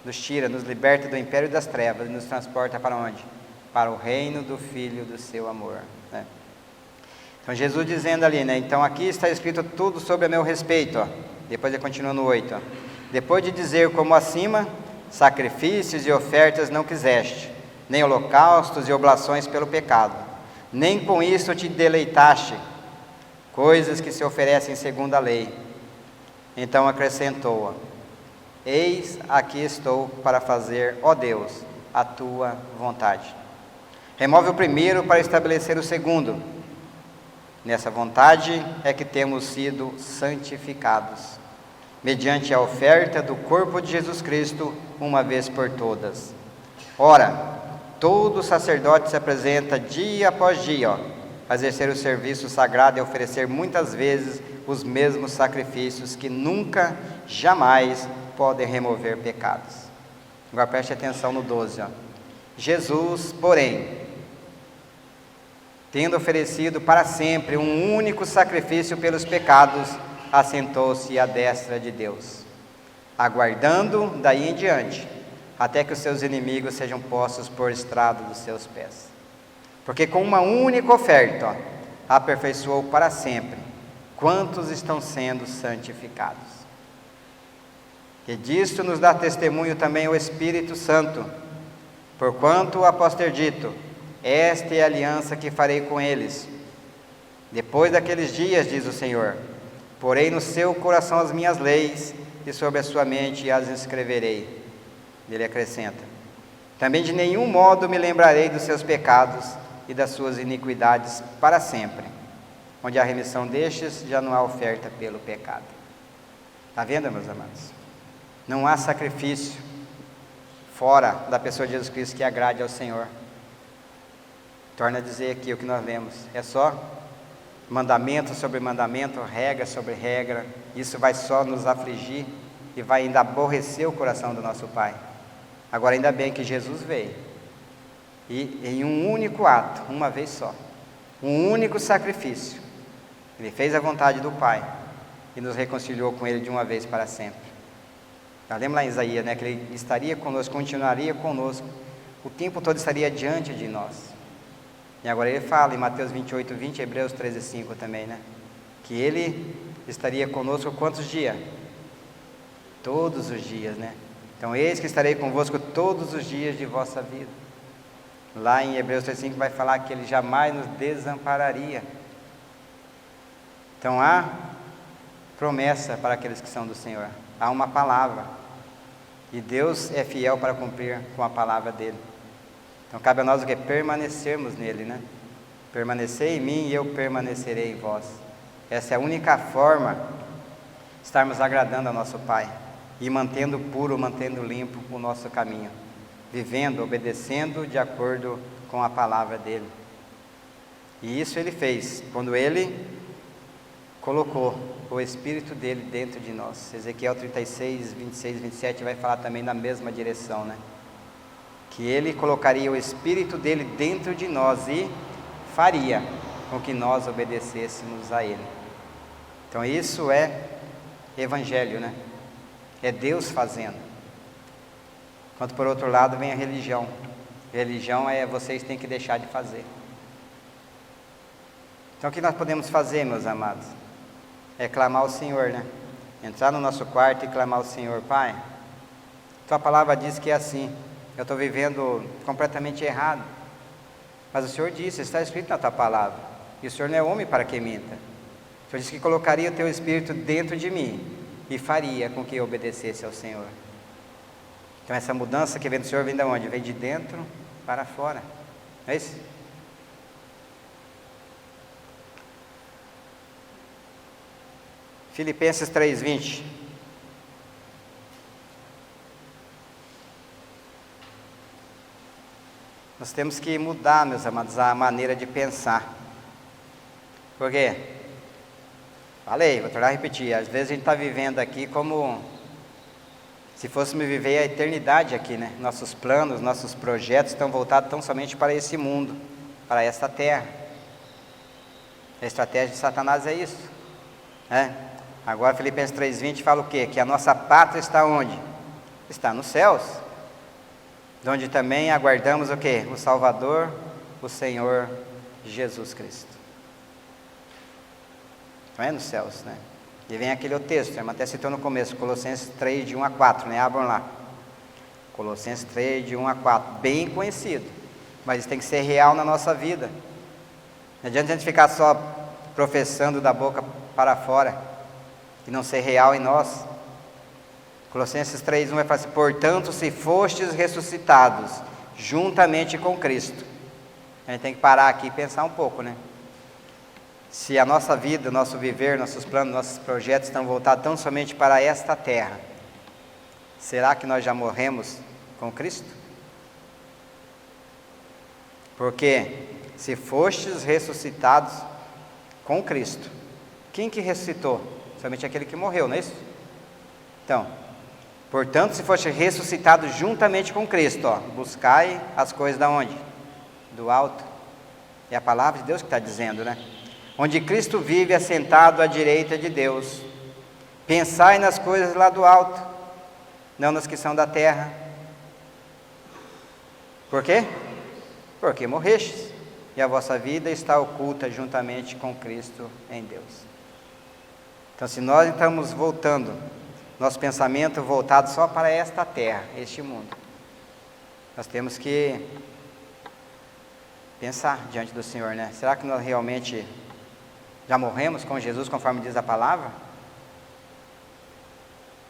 nos tira, nos liberta do império das trevas e nos transporta para onde? Para o reino do Filho do seu amor, né? Então Jesus dizendo ali, né? Então aqui está escrito tudo sobre a meu respeito, ó. Depois ele continua no 8, ó. Depois de dizer como acima, sacrifícios e ofertas não quiseste, nem holocaustos e oblações pelo pecado, nem com isso te deleitaste, coisas que se oferecem segundo a lei. Então acrescentou, ó, eis aqui estou para fazer, ó Deus, a tua vontade. Remove o primeiro para estabelecer o segundo. Nessa vontade é que temos sido santificados, mediante a oferta do corpo de Jesus Cristo, uma vez por todas. Ora, todo sacerdote se apresenta dia após dia, a exercer o serviço sagrado e oferecer muitas vezes os mesmos sacrifícios que nunca, jamais podem remover pecados. Agora preste atenção no 12, ó. Jesus, porém, tendo oferecido para sempre um único sacrifício pelos pecados, assentou-se à destra de Deus, aguardando daí em diante, até que os seus inimigos sejam postos por estrado dos seus pés. Porque com uma única oferta, aperfeiçoou para sempre quantos estão sendo santificados. E disto nos dá testemunho também o Espírito Santo, porquanto, após ter dito, esta é a aliança que farei com eles. Depois daqueles dias, diz o Senhor, porei no seu coração as minhas leis, e sobre a sua mente as escreverei. Ele acrescenta, também de nenhum modo me lembrarei dos seus pecados e das suas iniquidades para sempre. Onde há remissão destes, já não há oferta pelo pecado. Está vendo, meus amados? Não há sacrifício fora da pessoa de Jesus Cristo que agrade ao Senhor. Torna a dizer aqui o que nós lemos, é só mandamento sobre mandamento, regra sobre regra. Isso vai só nos afligir e vai ainda aborrecer o coração do nosso Pai. Agora ainda bem que Jesus veio e em um único ato, uma vez só, um único sacrifício, Ele fez a vontade do Pai e nos reconciliou com Ele de uma vez para sempre. Lembra lá em Isaías, né, que Ele estaria conosco, continuaria conosco, o tempo todo estaria diante de nós. E agora ele fala em Mateus 28, 20, Hebreus 13, 5 também, né? Que Ele estaria conosco quantos dias? Todos os dias, né? Então, eis que estarei convosco todos os dias de vossa vida. Lá em Hebreus 13, 5 vai falar que Ele jamais nos desampararia. Então, há promessa para aqueles que são do Senhor. Há uma palavra. E Deus é fiel para cumprir com a palavra dEle. Então cabe a nós o que? Permanecermos nele, né? Permanecer em mim e eu permanecerei em vós. Essa é a única forma de estarmos agradando ao nosso Pai e mantendo puro, mantendo limpo o nosso caminho, vivendo, obedecendo de acordo com a palavra dele. E isso Ele fez quando Ele colocou o Espírito dele dentro de nós. Ezequiel 36, 26, 27 vai falar também na mesma direção, né? Que Ele colocaria o Espírito dele dentro de nós e faria com que nós obedecêssemos a Ele. Então isso é Evangelho, né? É Deus fazendo. Enquanto por outro lado vem a religião. Religião é vocês têm que deixar de fazer. Então o que nós podemos fazer, meus amados? É clamar ao Senhor, né? Entrar no nosso quarto e clamar ao Senhor, Pai, Tua palavra diz que é assim. Eu estou vivendo completamente errado. Mas o Senhor disse, está escrito na Tua palavra. E o Senhor não é homem para que minta. O Senhor disse que colocaria o Teu Espírito dentro de mim e faria com que eu obedecesse ao Senhor. Então essa mudança que vem do Senhor vem de onde? Vem de dentro para fora. Não é isso? Filipenses 3:20. Nós temos que mudar, meus amados, a maneira de pensar. Por quê? Falei, vou tornar a repetir. Às vezes a gente está vivendo aqui como se fôssemos viver a eternidade aqui, né? Nossos planos, nossos projetos estão voltados tão somente para esse mundo, para esta terra. A estratégia de Satanás é isso, né? Agora Filipenses 3:20 fala o quê? Que a nossa pátria está onde? Está nos céus, de onde também aguardamos o quê? O Salvador, o Senhor Jesus Cristo. Não é nos céus, né? E vem aquele texto, a irmã até citou no começo, Colossenses 3, de 1 a 4, né? Abram lá. Colossenses 3, de 1 a 4, bem conhecido, mas isso tem que ser real na nossa vida. Não adianta a gente ficar só professando da boca para fora, e não ser real em nós. Colossenses 3, 1 vai falar assim: portanto, se fostes ressuscitados juntamente com Cristo. A gente tem que parar aqui e pensar um pouco, né? Se a nossa vida, nosso viver, nossos planos, nossos projetos estão voltados tão somente para esta terra, será que nós já morremos com Cristo? Porque se fostes ressuscitados com Cristo, quem que ressuscitou? Somente aquele que morreu, não é isso? Então, portanto, se foste ressuscitado juntamente com Cristo, buscai as coisas da onde? Do alto. É a palavra de Deus que está dizendo, né? Onde Cristo vive assentado à direita de Deus. Pensai nas coisas lá do alto, não nas que são da terra. Por quê? Porque morrestes, e a vossa vida está oculta juntamente com Cristo em Deus. Então, se nós estamos voltando, nosso pensamento voltado só para esta terra, este mundo, nós temos que pensar diante do Senhor, né? Será que nós realmente já morremos com Jesus, conforme diz a palavra?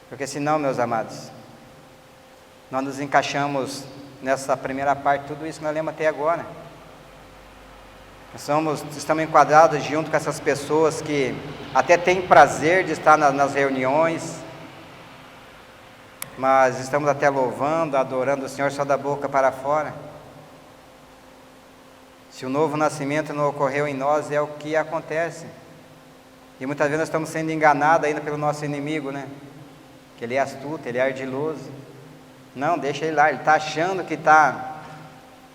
Porque senão, meus amados, nós nos encaixamos nessa primeira parte, tudo isso que nós lemos até agora. Nós estamos enquadrados junto com essas pessoas que até têm prazer de estar nas reuniões, mas estamos até louvando, adorando o Senhor só da boca para fora. Se o novo nascimento não ocorreu em nós, é o que acontece. E muitas vezes nós estamos sendo enganados ainda pelo nosso inimigo, né? Que ele é astuto, ele é ardiloso. Não, deixa ele lá, ele está achando que está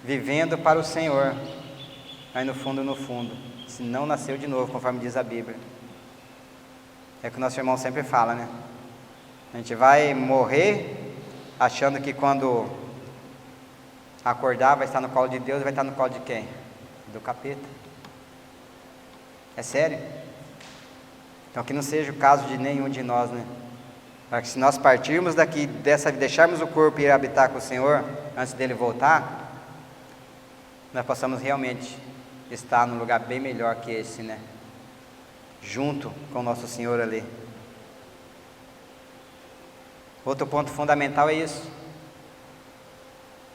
vivendo para o Senhor. Aí no fundo, se não nasceu de novo, conforme diz a Bíblia. É o que o nosso irmão sempre fala, né? A gente vai morrer achando que quando acordar vai estar no colo de Deus, vai estar no colo de quem? Do capeta. É sério? Então que não seja o caso de nenhum de nós, né? Para que se nós partirmos daqui, deixarmos o corpo e ir habitar com o Senhor, antes dele voltar, nós possamos realmente estar num lugar bem melhor que esse, né? Junto com o nosso Senhor ali. Outro ponto fundamental é isso.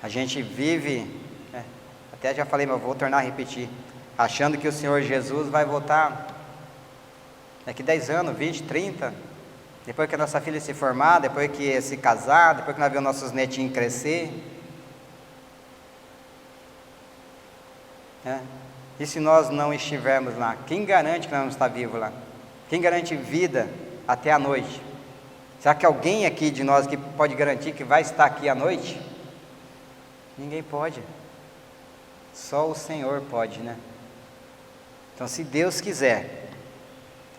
A gente vive, até já falei, mas vou tornar a repetir, achando que o Senhor Jesus vai voltar daqui 10 anos, 20, 30, depois que a nossa filha se formar, depois que se casar, depois que nós vemos nossos netinhos crescer. E se nós não estivermos lá, quem garante que nós vamos estar vivos lá? Quem garante vida até a noite? Será que alguém aqui de nós que pode garantir que vai estar aqui à noite? Ninguém pode. Só o Senhor pode, né? Então, se Deus quiser,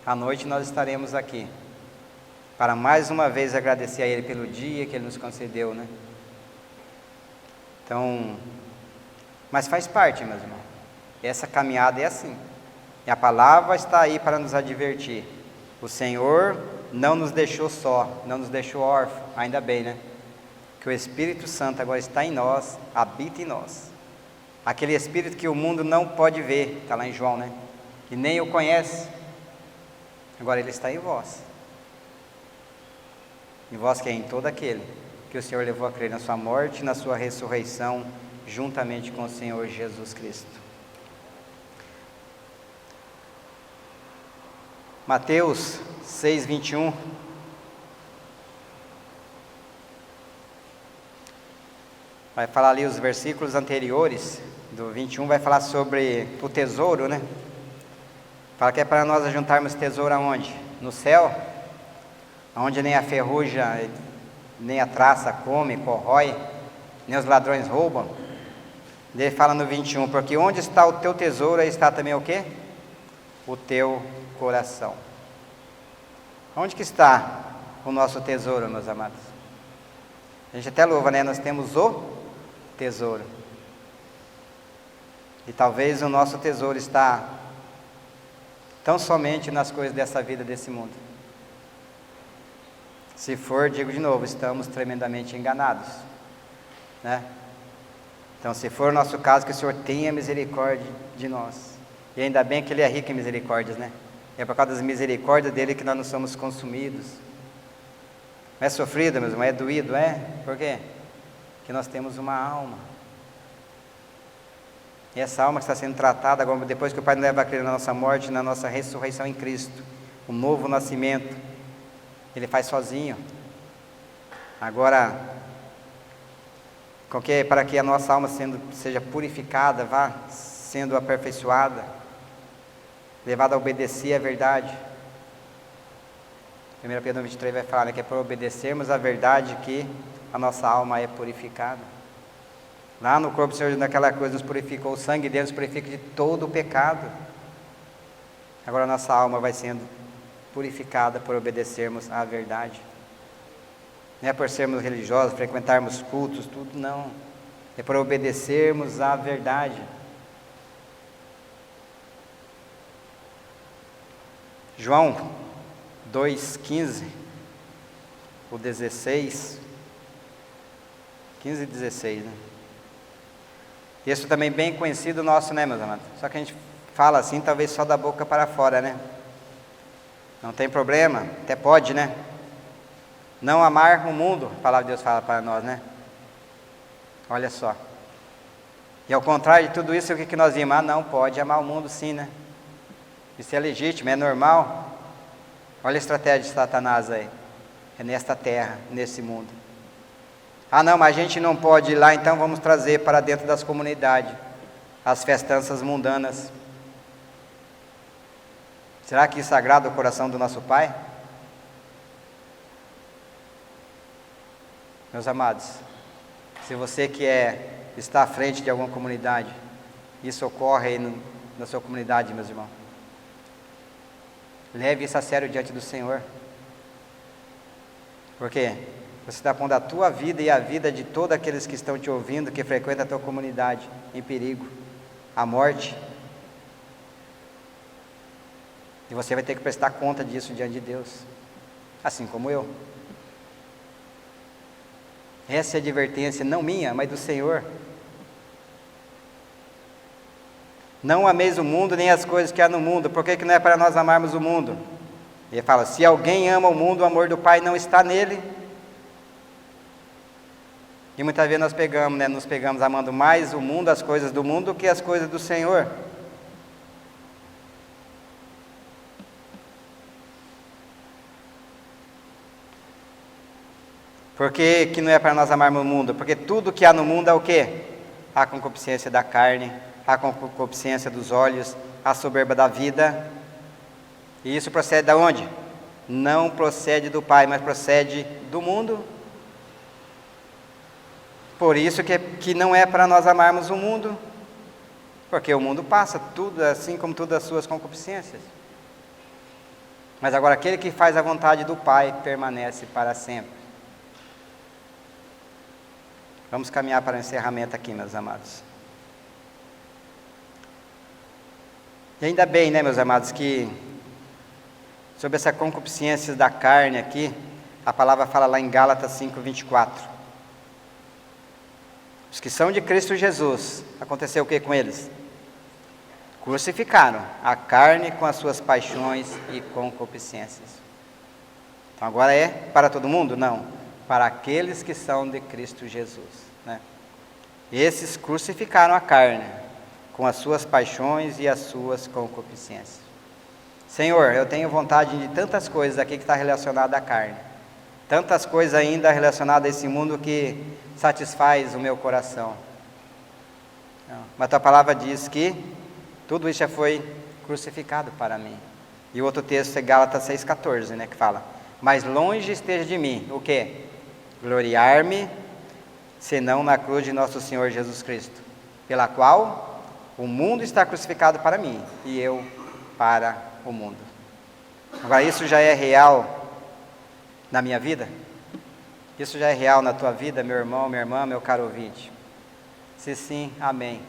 à noite nós estaremos aqui, para mais uma vez agradecer a Ele pelo dia que Ele nos concedeu, né? Então, mas faz parte, meus irmãos. Essa caminhada é assim. E a palavra está aí para nos advertir. O Senhor não nos deixou só, não nos deixou órfãos, ainda bem, né? Que o Espírito Santo agora está em nós, habita em nós. Aquele Espírito que o mundo não pode ver, está lá em João, né? Que nem o conhece. Agora Ele está em vós. Em vós que é em todo aquele que o Senhor levou a crer na sua morte e na sua ressurreição, juntamente com o Senhor Jesus Cristo. Mateus 6:21. Vai falar ali os versículos anteriores, do 21, vai falar sobre o tesouro, né? Fala que é para nós juntarmos tesouro aonde? No céu, onde nem a ferrugem, nem a traça come, corrói, nem os ladrões roubam. Ele fala no 21, porque onde está o teu tesouro, aí está também o quê? O teu coração. Onde que está o nosso tesouro, meus amados? A gente até louva, né? Nós temos o tesouro. E talvez o nosso tesouro está tão somente nas coisas dessa vida, desse mundo. Se for, digo de novo, estamos tremendamente enganados, né? Então, se for o nosso caso, que o Senhor tenha misericórdia de nós. E ainda bem que Ele é rico em misericórdias, né? É por causa das misericórdias dEle que nós não somos consumidos. Não é sofrido, meu irmão, é doído, é? Por quê? Porque nós temos uma alma. E essa alma que está sendo tratada, agora, depois que o Pai nos leva a crer na nossa morte, na nossa ressurreição em Cristo, o novo nascimento, Ele faz sozinho. Agora, para que a nossa alma seja purificada, vá sendo aperfeiçoada, levada a obedecer a verdade. 1 Pedro 23 vai falar, né, que é para obedecermos a verdade que a nossa alma é purificada. Lá no corpo do Senhor, naquela coisa, nos purificou, o sangue dele nos purifica de todo o pecado. Agora a nossa alma vai sendo purificada por obedecermos à verdade. Não é por sermos religiosos, frequentarmos cultos, tudo não. É por obedecermos à verdade. João 2:15, o 16, 15 e 16, né? Isso também bem conhecido nosso, né, meus amados? Só que a gente fala assim, talvez só da boca para fora, né? Não tem problema, até pode, né? Não amar o mundo, a palavra de Deus fala para nós, né? Olha só. E ao contrário de tudo isso, o que nós vimos? Não pode amar o mundo sim, né? Isso é legítimo, é normal. Olha a estratégia de Satanás aí. É nesta terra, nesse mundo. Não, mas a gente não pode ir lá, então vamos trazer para dentro das comunidades as festanças mundanas. Será que isso agrada o coração do nosso Pai? Meus amados, se você está à frente de alguma comunidade, isso ocorre aí na sua comunidade, meus irmãos. Leve isso a sério diante do Senhor. Por quê? Você está pondo a tua vida e a vida de todos aqueles que estão te ouvindo, que frequentam a tua comunidade, em perigo, a morte. E você vai ter que prestar conta disso diante de Deus, assim como eu. Essa é a advertência, não minha, mas do Senhor. Não ameis o mundo, nem as coisas que há no mundo. Por que não é para nós amarmos o mundo? Ele fala, se alguém ama o mundo, o amor do Pai não está nele. E muitas vezes nos pegamos amando mais o mundo, as coisas do mundo, do que as coisas do Senhor. Por que não é para nós amarmos o mundo? Porque tudo que há no mundo é o quê? A concupiscência da carne, a concupiscência dos olhos, a soberba da vida. E isso procede de onde? Não procede do Pai, mas procede do mundo. Por isso que não é para nós amarmos o mundo, porque o mundo passa, tudo assim como todas as suas concupiscências. Mas agora aquele que faz a vontade do Pai permanece para sempre. Vamos caminhar para o encerramento aqui, meus amados. E ainda bem, né, meus amados, que sobre essa concupiscência da carne aqui, a palavra fala lá em Gálatas 5:24. Os que são de Cristo Jesus, aconteceu o que com eles? Crucificaram a carne com as suas paixões e concupiscências. Então agora é para todo mundo? Não, para aqueles que são de Cristo Jesus, né? Esses crucificaram a carne com as suas paixões e as suas concupiscências. Senhor, eu tenho vontade de tantas coisas aqui que está relacionada à carne. Tantas coisas ainda relacionadas a esse mundo que satisfaz o meu coração. Mas tua palavra diz que tudo isso já foi crucificado para mim. E o outro texto é Gálatas 6,14, né, que fala: mas longe esteja de mim, o quê? Gloriar-me, senão na cruz de nosso Senhor Jesus Cristo, pela qual o mundo está crucificado para mim, e eu para o mundo. Agora, isso já é real na minha vida? Isso já é real na tua vida, meu irmão, minha irmã, meu caro ouvinte? Se sim, amém.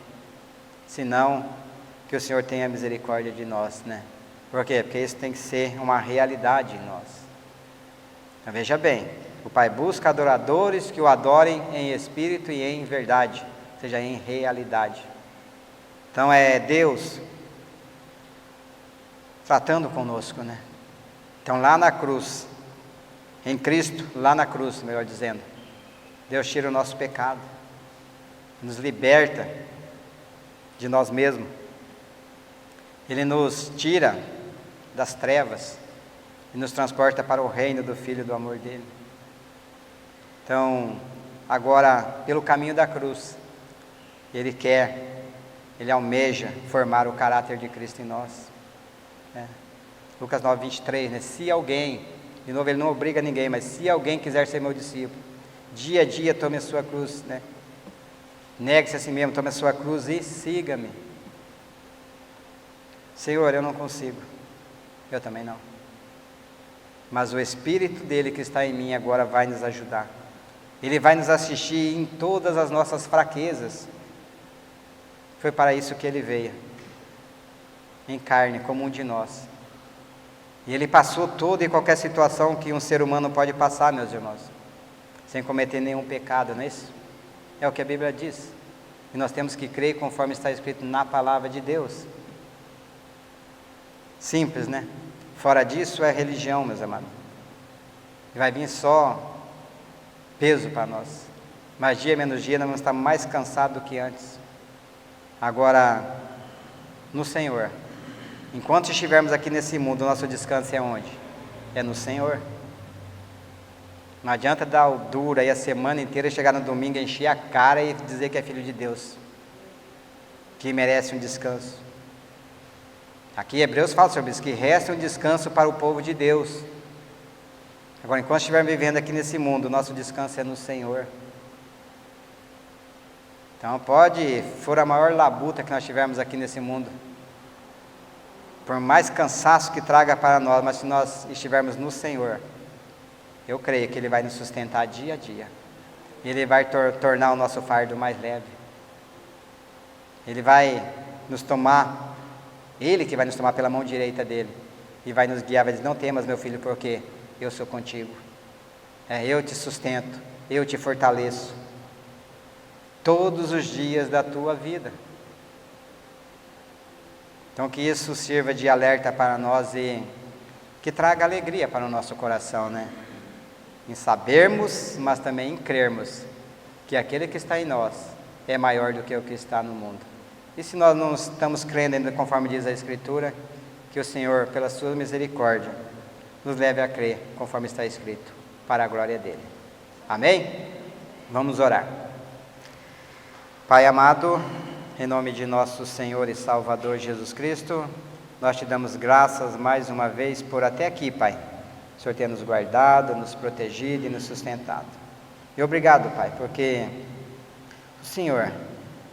Se não, que o Senhor tenha misericórdia de nós, né? Por quê? Porque isso tem que ser uma realidade em nós. Então, veja bem, o Pai busca adoradores que o adorem em espírito e em verdade, ou seja, em realidade. Então é Deus tratando conosco, né? Então lá na cruz, em Cristo, lá na cruz, melhor dizendo, Deus tira o nosso pecado, nos liberta de nós mesmos. Ele nos tira das trevas e nos transporta para o reino do Filho do amor dele. Então, agora, pelo caminho da cruz, Ele almeja formar o caráter de Cristo em nós. Lucas 9:23, né? Se alguém, de novo, ele não obriga ninguém, mas se alguém quiser ser meu discípulo, dia a dia tome a sua cruz, né? Negue-se a si mesmo, tome a sua cruz e siga-me. Senhor, eu não consigo, eu também não, mas o Espírito dele que está em mim agora vai nos ajudar. Ele vai nos assistir em todas as nossas fraquezas. Foi para isso que ele veio, em carne, como um de nós. E ele passou toda e qualquer situação que um ser humano pode passar, meus irmãos, sem cometer nenhum pecado, não é isso? É o que a Bíblia diz. E nós temos que crer conforme está escrito na palavra de Deus. Simples, né? Fora disso é religião, meus amados. E vai vir só peso para nós. Mais dia menos dia nós vamos estar mais cansados do que antes. Agora, no Senhor, enquanto estivermos aqui nesse mundo, o nosso descanso é onde? É no Senhor. Não adianta dar o duro aí a semana inteira, chegar no domingo, encher a cara e dizer que é filho de Deus, que merece um descanso. Aqui Hebreus fala sobre isso, que resta um descanso para o povo de Deus. Agora, enquanto estivermos vivendo aqui nesse mundo, o nosso descanso é no Senhor. Então pode, for a maior labuta que nós tivermos aqui nesse mundo, por mais cansaço que traga para nós, mas se nós estivermos no Senhor, eu creio que Ele vai nos sustentar dia a dia. Ele vai tornar o nosso fardo mais leve. Ele vai nos tomar, Ele que vai nos tomar pela mão direita dele, e vai nos guiar, vai dizer: não temas, meu filho, porque eu sou contigo. Eu te sustento, eu te fortaleço, todos os dias da tua vida. Então que isso sirva de alerta para nós e que traga alegria para o nosso coração, né? Em sabermos, mas também em crermos que aquele que está em nós é maior do que o que está no mundo. E se nós não estamos crendo ainda conforme diz a Escritura, que o Senhor, pela sua misericórdia, nos leve a crer conforme está escrito, para a glória dele. Amém? Vamos orar. Pai amado, em nome de nosso Senhor e Salvador Jesus Cristo, nós te damos graças mais uma vez por até aqui, Pai. O Senhor tem nos guardado, nos protegido e nos sustentado. E obrigado, Pai, porque o Senhor,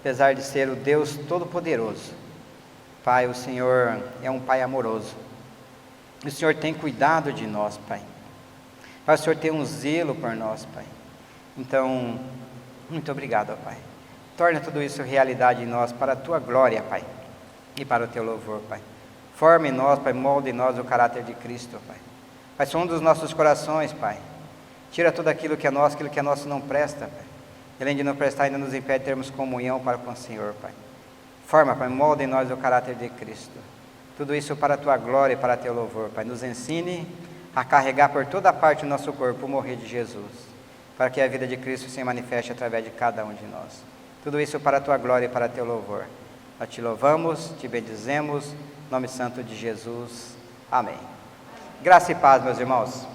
apesar de ser o Deus Todo-Poderoso, Pai, o Senhor é um Pai amoroso. O Senhor tem cuidado de nós, Pai. Pai, o Senhor tem um zelo por nós, Pai. Então, muito obrigado, Pai. Torna tudo isso realidade em nós, para a Tua glória, Pai, e para o Teu louvor, Pai. Forme em nós, Pai, molde em nós o caráter de Cristo, Pai. Pai, sonda os nossos corações, Pai. Tira tudo aquilo que é nosso não presta, Pai. E além de não prestar, ainda nos impede de termos comunhão para com o Senhor, Pai. Forma, Pai, molde em nós o caráter de Cristo. Tudo isso para a Tua glória e para Teu louvor, Pai. Nos ensine a carregar por toda parte do nosso corpo o morrer de Jesus, para que a vida de Cristo se manifeste através de cada um de nós. Tudo isso para a Tua glória e para Teu louvor. Nós te louvamos, te bendizemos, em nome santo de Jesus. Amém. Graça e paz, meus irmãos.